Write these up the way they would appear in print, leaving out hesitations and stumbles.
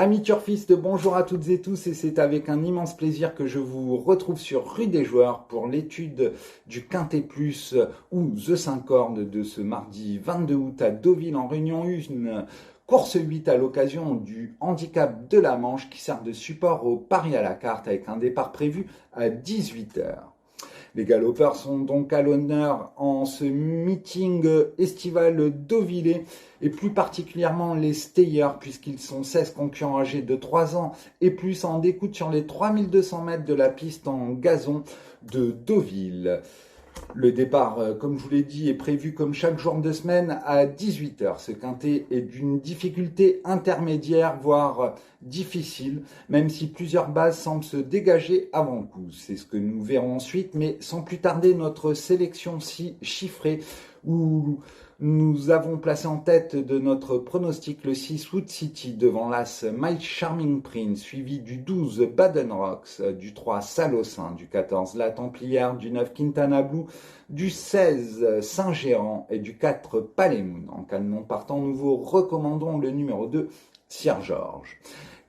Amis turfistes, bonjour à toutes et tous et c'est avec un immense plaisir que je vous retrouve sur Rue des Joueurs pour l'étude du Quintet Plus ou The 5 cornes de ce mardi 22 août à Deauville en Réunion 1. Course 8 à l'occasion du handicap de la Manche qui sert de support au pari à la carte avec un départ prévu à 18 heures. Les galopeurs sont donc à l'honneur en ce meeting estival deauvillais et plus particulièrement les stayers puisqu'ils sont 16 concurrents âgés de 3 ans et plus en découte sur les 3200 mètres de la piste en gazon de Deauville. Le départ, comme je vous l'ai dit, est prévu comme chaque jour de semaine à 18 heures. Ce quintet est d'une difficulté intermédiaire, voire difficile, même si plusieurs bases semblent se dégager avant le coup. C'est ce que nous verrons ensuite, mais sans plus tarder, notre sélection chiffrée où nous avons placé en tête de notre pronostic le 6 Wood City devant l'As My Charming Prince, suivi du 12 Baden Rocks, du 3 Salossin, du 14 La Templière, du 9 Quintana Blue, du 16 Saint-Géran et du 4 Palémoun. En cas de non partant, nous vous recommandons le numéro 2 Sir George.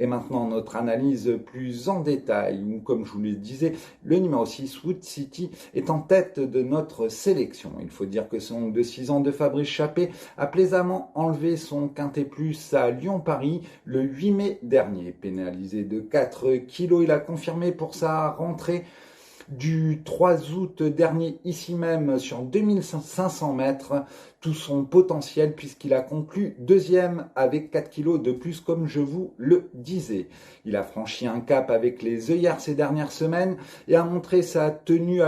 Et maintenant, notre analyse plus en détail, où, comme je vous le disais, le numéro 6, Wood City, est en tête de notre sélection. Il faut dire que son de 6 ans de Fabrice Chappé a plaisamment enlevé son quintet plus à Lyon-Paris le 8 mai dernier. Pénalisé de 4 kilos, il a confirmé pour sa rentrée du 3 août dernier, ici même, sur 2500 mètres, tout son potentiel puisqu'il a conclu deuxième avec 4 kilos de plus, comme je vous le disais. Il a franchi un cap avec les œillères ces dernières semaines et a montré sa tenue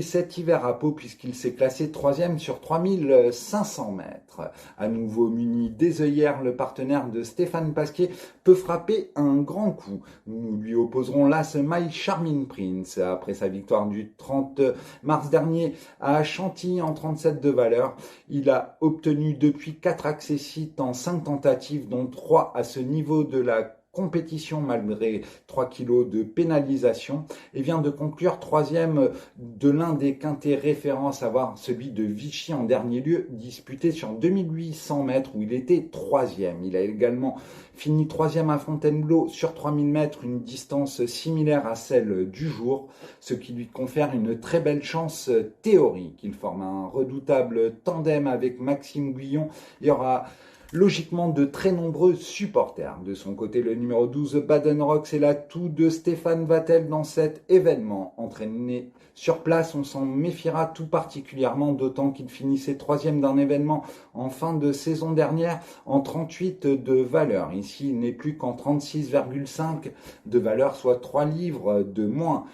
cet hiver à Pau puisqu'il s'est classé troisième sur 3500 mètres. À nouveau muni des œillères, le partenaire de Stéphane Pasquier peut frapper un grand coup. Nous lui opposerons l'As My Charming Prince après sa victoire du 30 mars dernier à Chantilly en 37 de valeur. Il a obtenu depuis 4 accessites en 5 tentatives, dont 3 à ce niveau de la compétition malgré 3 kilos de pénalisation et vient de conclure troisième de l'un des quintets référents, à savoir celui de Vichy en dernier lieu, disputé sur 2800 mètres où il était troisième. Il a également fini troisième à Fontainebleau sur 3000 mètres, une distance similaire à celle du jour, ce qui lui confère une très belle chance théorique. Il forme un redoutable tandem avec Maxime Guillon. Il y aura logiquement de très nombreux supporters. De son côté, le numéro 12, Baden Rocks, est l'atout de Stéphane Vattel dans cet événement. Entraîné sur place, on s'en méfiera tout particulièrement, d'autant qu'il finissait troisième d'un événement en fin de saison dernière en 38 de valeur. Ici, il n'est plus qu'en 36,5 de valeur, soit 3 livres de moins.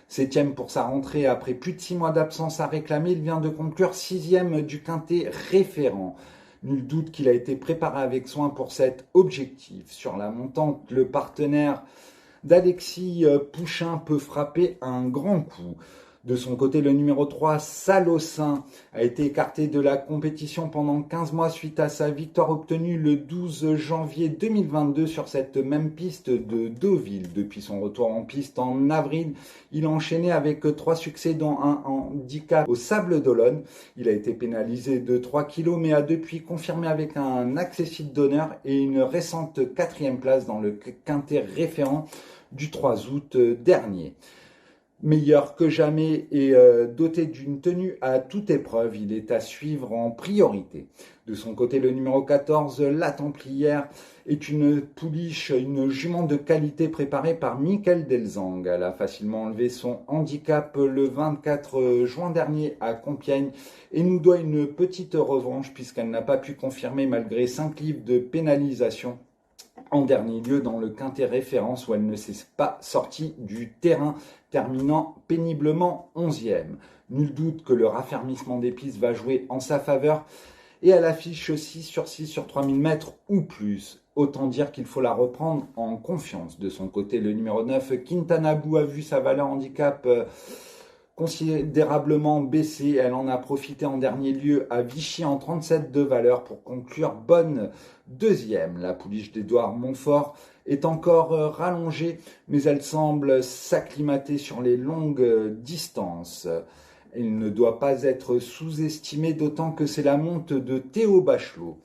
Septième pour sa rentrée après plus de 6 mois d'absence à réclamer, il vient de conclure sixième du quintet référent. Nul doute qu'il a été préparé avec soin pour cet objectif. Sur la montante, le partenaire d'Alexis Pouchin peut frapper un grand coup. De son côté, le numéro 3, Salossin, a été écarté de la compétition pendant 15 mois suite à sa victoire obtenue le 12 janvier 2022 sur cette même piste de Deauville. Depuis son retour en piste en avril, il a enchaîné avec 3 succès dont un handicap au Sable d'Olonne. Il a été pénalisé de 3 kilos mais a depuis confirmé avec un accessite d'honneur et une récente 4e place dans le quintet référent du 3 août dernier. Meilleur que jamais et doté d'une tenue à toute épreuve, il est à suivre en priorité. De son côté, le numéro 14, La Templière, est une pouliche, une jument de qualité préparée par Michael Delzang. Elle a facilement enlevé son handicap le 24 juin dernier à Compiègne et nous doit une petite revanche puisqu'elle n'a pas pu confirmer malgré 5 livres de pénalisation en dernier lieu dans le quintet référence où elle ne s'est pas sortie du terrain, terminant péniblement 11e. Nul doute que le raffermissement des pistes va jouer en sa faveur et elle affiche 6 sur 6 sur 3000 mètres ou plus. Autant dire qu'il faut la reprendre en confiance. De son côté, le numéro 9, Quintana Blue, a vu sa valeur handicap considérablement baissée. Elle en a profité en dernier lieu à Vichy en 37 de valeur pour conclure bonne deuxième. La pouliche d'Édouard Montfort est encore rallongée, mais elle semble s'acclimater sur les longues distances. Elle ne doit pas être sous-estimée, d'autant que c'est la monte de Théo Bachelot.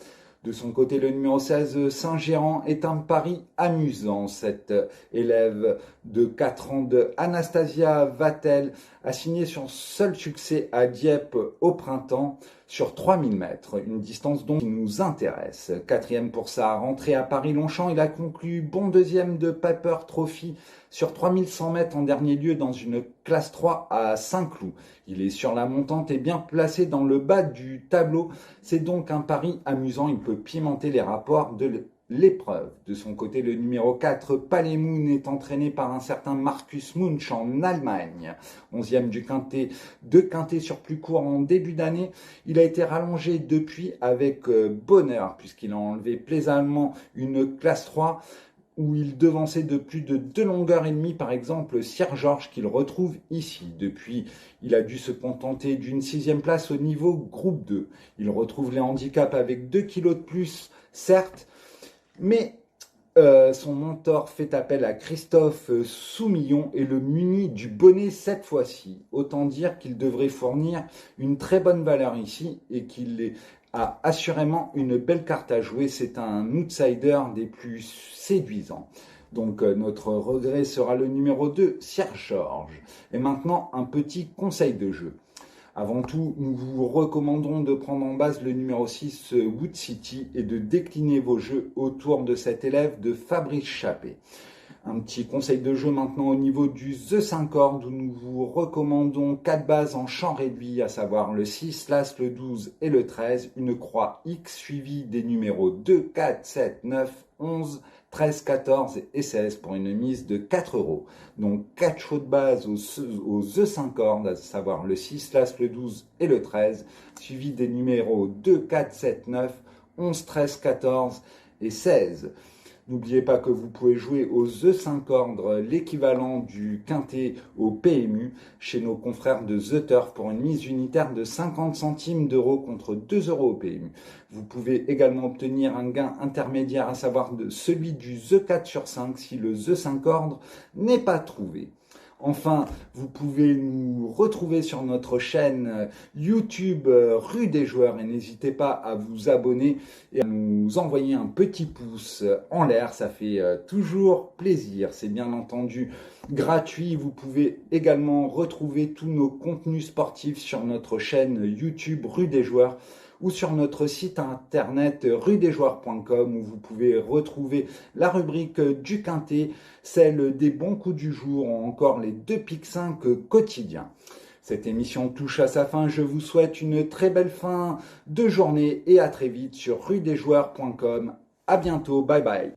De son côté, le numéro 16, Saint-Géran, est un pari amusant. Cette élève de 4 ans de Anastasia Vatel a signé son seul succès à Dieppe au printemps sur 3000 mètres, une distance donc qui nous intéresse. Quatrième pour sa rentrée à Paris-Longchamp, il a conclu bon deuxième de Piper Trophy sur 3100 mètres en dernier lieu dans une classe 3 à Saint-Cloud. Il est sur la montante et bien placé dans le bas du tableau. C'est donc un pari amusant, il peut pimenter les rapports de l'épreuve. De son côté, le numéro 4, Palais Moon, est entraîné par un certain Markus Munch en Allemagne. 11e du quintet, 2 quintets sur plus court en début d'année. Il a été rallongé depuis avec bonheur, puisqu'il a enlevé plaisamment une classe 3 où il devançait de plus de 2 longueurs et demie, par exemple, Sir George, qu'il retrouve ici. Depuis, il a dû se contenter d'une 6e place au niveau groupe 2. Il retrouve les handicaps avec 2 kilos de plus, certes, mais son mentor fait appel à Christophe Soumillon et le munit du bonnet cette fois-ci. Autant dire qu'il devrait fournir une très bonne valeur ici et qu'il a assurément une belle carte à jouer. C'est un outsider des plus séduisants. Donc notre regret sera le numéro 2, Sir George. Et maintenant, un petit conseil de jeu. Avant tout, nous vous recommandons de prendre en base le numéro 6, Wood City, et de décliner vos jeux autour de cet élève de Fabrice Chappé. Un petit conseil de jeu maintenant au niveau du The 5 cordes, où nous vous recommandons 4 bases en champ réduit, à savoir le 6, l'As, le 12 et le 13, une croix X suivie des numéros 2, 4, 7, 9, 11, 13, 14 et 16 pour une mise de 4 €. Donc 4 chevaux de base aux The 5 cordes, à savoir le 6, l'As, le 12 et le 13, suivi des numéros 2, 4, 7, 9, 11, 13, 14 et 16. N'oubliez pas que vous pouvez jouer aux The 5 ordres, l'équivalent du quintet au PMU, chez nos confrères de The Turf pour une mise unitaire de 50 centimes d'euros contre 2 € au PMU. Vous pouvez également obtenir un gain intermédiaire, à savoir celui du The 4 sur 5 si le The 5 ordre n'est pas trouvé. Enfin, vous pouvez nous retrouver sur notre chaîne YouTube Rue des Joueurs et n'hésitez pas à vous abonner et à nous envoyer un petit pouce en l'air, ça fait toujours plaisir. C'est bien entendu gratuit. Vous pouvez également retrouver tous nos contenus sportifs sur notre chaîne YouTube Rue des Joueurs ou sur notre site internet rudesjoueurs.com où vous pouvez retrouver la rubrique du quintet, celle des bons coups du jour ou encore les 2 piques 5 quotidiens. Cette émission touche à sa fin. Je vous souhaite une très belle fin de journée et à très vite sur rudesjoueurs.com. À bientôt. Bye bye.